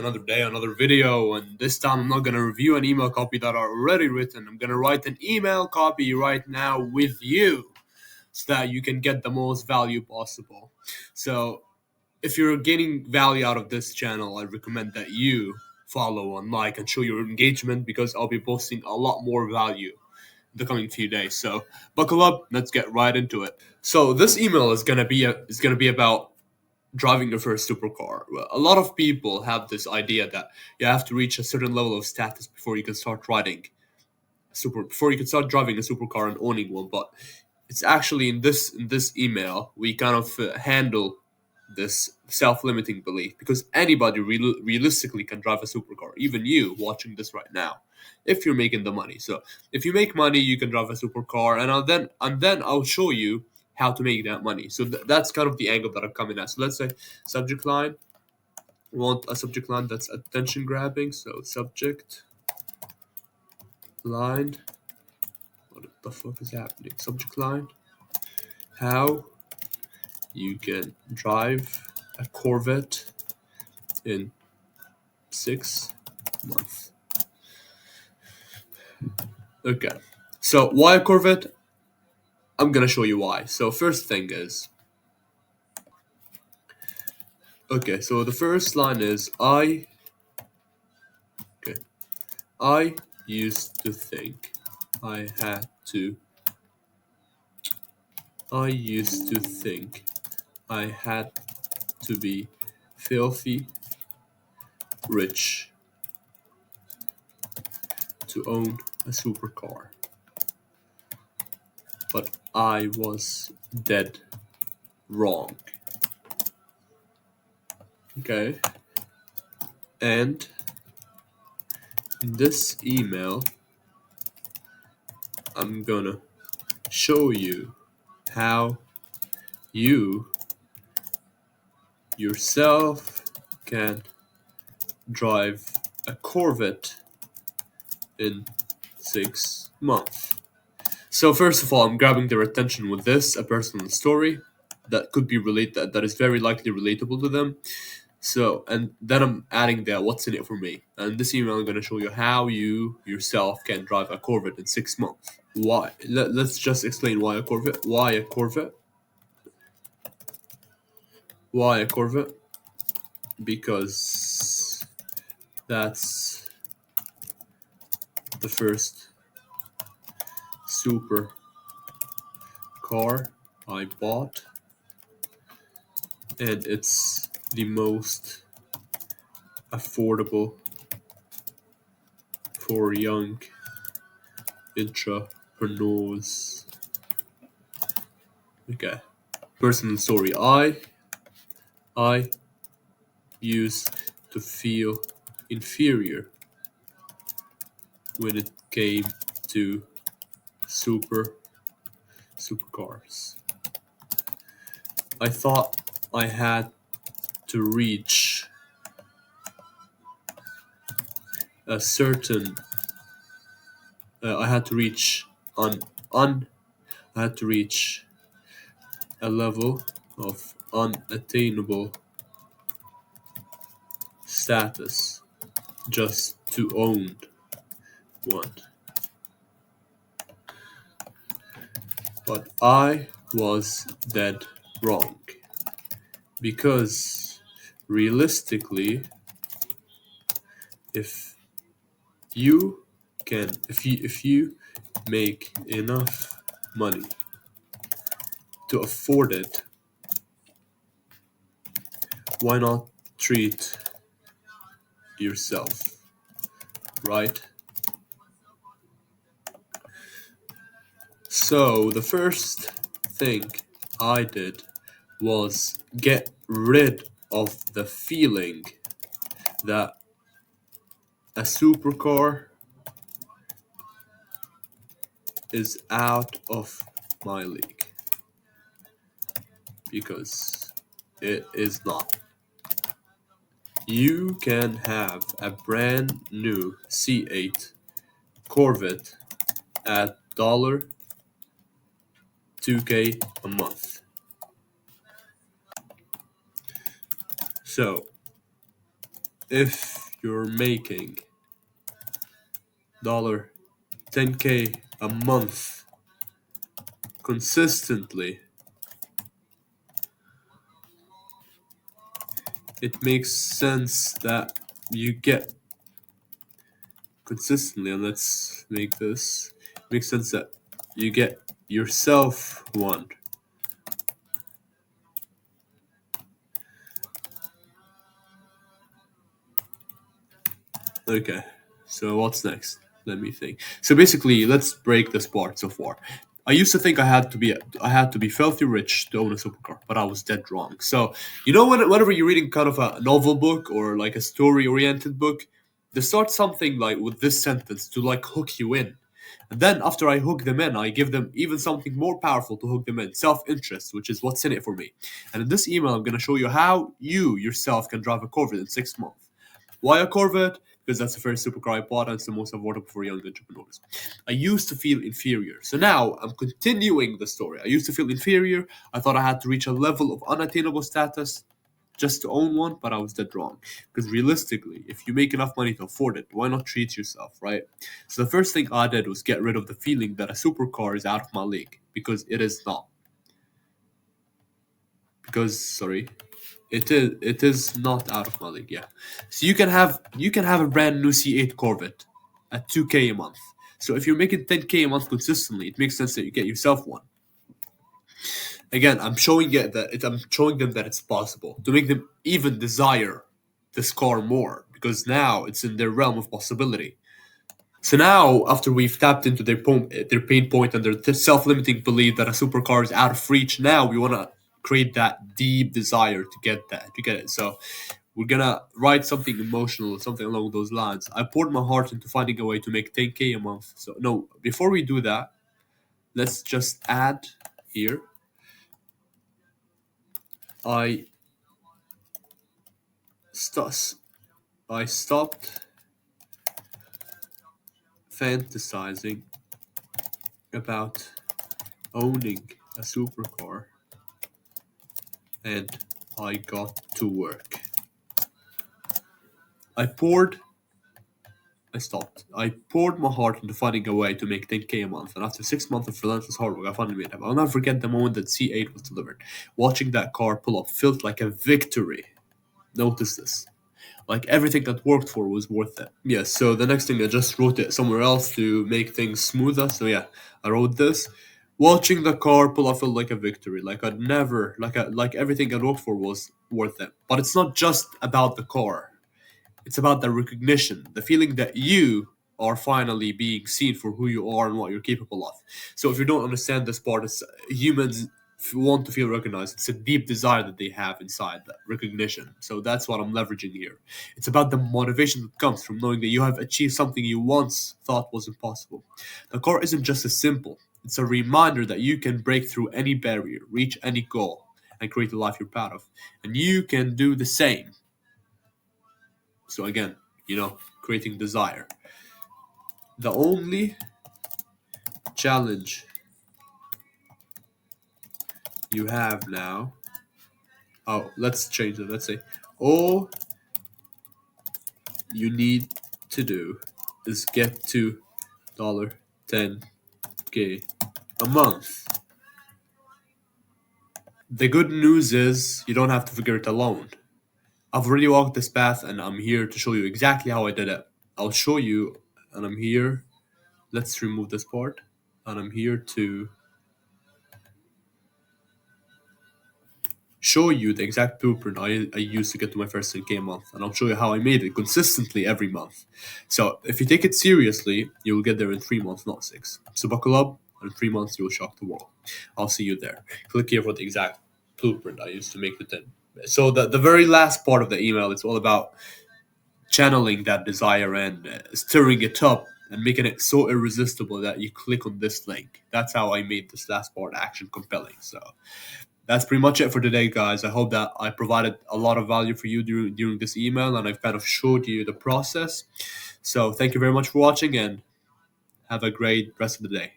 Another day, another video, and this time I'm not gonna review an email copy that are already written. I'm gonna write an email copy right now with you so that you can get the most value possible. So if you're getting value out of this channel, I recommend that you follow and like and show your engagement because I'll be posting a lot more value the coming few days. So buckle up, let's get right into it. So this email is gonna be about driving your first supercar. Well, a lot of people have this idea that you have to reach a certain level of status before you can start before you can start driving a supercar and owning one. But it's actually in this email we kind of handle this self-limiting belief because anybody realistically can drive a supercar, even you watching this right now, if you're making the money. So if you make money, you can drive a supercar, and then I'll show you how to make that money. So that's kind of the angle that I'm coming at. So let's say subject line. We want a subject line that's attention grabbing. So subject line. What the fuck is happening? Subject line. How you can drive a Corvette in 6 months. Okay. So why a Corvette? I'm gonna show you why. So first thing is, okay, so the first line is I used to think I had to I used to think I had to be filthy rich to own a supercar. But I was dead wrong. Okay. And in this email, I'm gonna show you how you yourself can drive a Corvette in 6 months. So first of all, I'm grabbing their attention with this, a personal story that could be that is very likely relatable to them. So, and then I'm adding that what's in it for me. And this email I'm gonna show you how you yourself can drive a Corvette in 6 months. Why? Let's just explain why a Corvette. Why a Corvette? Why a Corvette? Because that's the first super car I bought, and it's the most affordable for young entrepreneurs. Okay. Personal story. I used to feel inferior when it came to supercars. I thought I had to reach a certain I had to reach on I had to reach a level of unattainable status just to own one. But I was dead wrong because realistically, if if you make enough money to afford it, why not treat yourself, right? So the first thing I did was get rid of the feeling that a supercar is out of my league, because it is not. You can have a brand new C8 Corvette at $2K a month. So if you're making dollar 10K a month consistently, it makes sense that you get consistently, and let's make this makes sense that you get yourself one. Okay, so what's next? Let me think. So basically, let's break this part so far. I used to think I had to be filthy rich to own a supercar, but I was dead wrong. So whenever you're reading kind of a novel book or like a story oriented book, they start something like with this sentence to like hook you in. And then after I hook them in, I give them even something more powerful to hook them in, self-interest, which is what's in it for me. And in this email, I'm going to show you how you yourself can drive a Corvette in 6 months. Why a Corvette? Because that's the first supercar I bought and it's the most affordable for young entrepreneurs. I used to feel inferior. So now I'm continuing the story. I used to feel inferior. I thought I had to reach a level of unattainable status just to own one, but I was dead wrong. Because realistically, if you make enough money to afford it, why not treat yourself, right? So the first thing I did was get rid of the feeling that a supercar is out of my league, because it is not. Sorry, it is not out of my league. Yeah, so you can have a brand new C8 Corvette at 2K a month. So if you're making 10K a month consistently, it makes sense that you get yourself one. Again, I'm showing them that it's possible to make them even desire this car more, because now it's in their realm of possibility. So now, after we've tapped into their pain point and their self-limiting belief that a supercar is out of reach, now we want to create that deep desire to get it. So we're gonna write something emotional, something along those lines. I poured my heart into finding a way to make 10K a month. So no, before we do that, let's just add here. I st- I stopped fantasizing about owning a supercar and I got to work. I poured I stopped. I poured my heart into finding a way to make 10K a month, and after 6 months of relentless hard work, I finally made it. I'll never forget the moment that C8 was delivered. Watching that car pull up felt like a victory. Notice this. Like everything that worked for was worth it. Yeah, so the next thing I just wrote it somewhere else to make things smoother. So yeah, I wrote this. Watching the car pull up felt like a victory. Like I'd never like everything I worked for was worth it. But it's not just about the car. It's about the recognition, the feeling that you are finally being seen for who you are and what you're capable of. So if you don't understand this part, it's humans want to feel recognized. It's a deep desire that they have inside that recognition. So that's what I'm leveraging here. It's about the motivation that comes from knowing that you have achieved something you once thought was impossible. The core isn't just a symbol. It's a reminder that you can break through any barrier, reach any goal, and create a life you're proud of. And you can do the same. So again, creating desire. The only challenge you have now. Oh, let's change it. Let's say all you need to do is get to $10K a month. The good news is you don't have to figure it alone. I've already walked this path and I'm here to show you exactly how I did it. I'll show you, and I'm here. Let's remove this part. And I'm here to show you the exact blueprint I used to get to my first 10K a month, and I'll show you how I made it consistently every month. So if you take it seriously, you will get there in 3 months, not 6. So buckle up, and in 3 months you will shock the world. I'll see you there. Click here for the exact blueprint I used to make the 10. So the very last part of the email, it's all about channeling that desire and stirring it up and making it so irresistible that you click on this link. That's how I made this last part action compelling. So that's pretty much it for today, guys. I hope that I provided a lot of value for you during this email and I've kind of showed you the process. So thank you very much for watching and have a great rest of the day.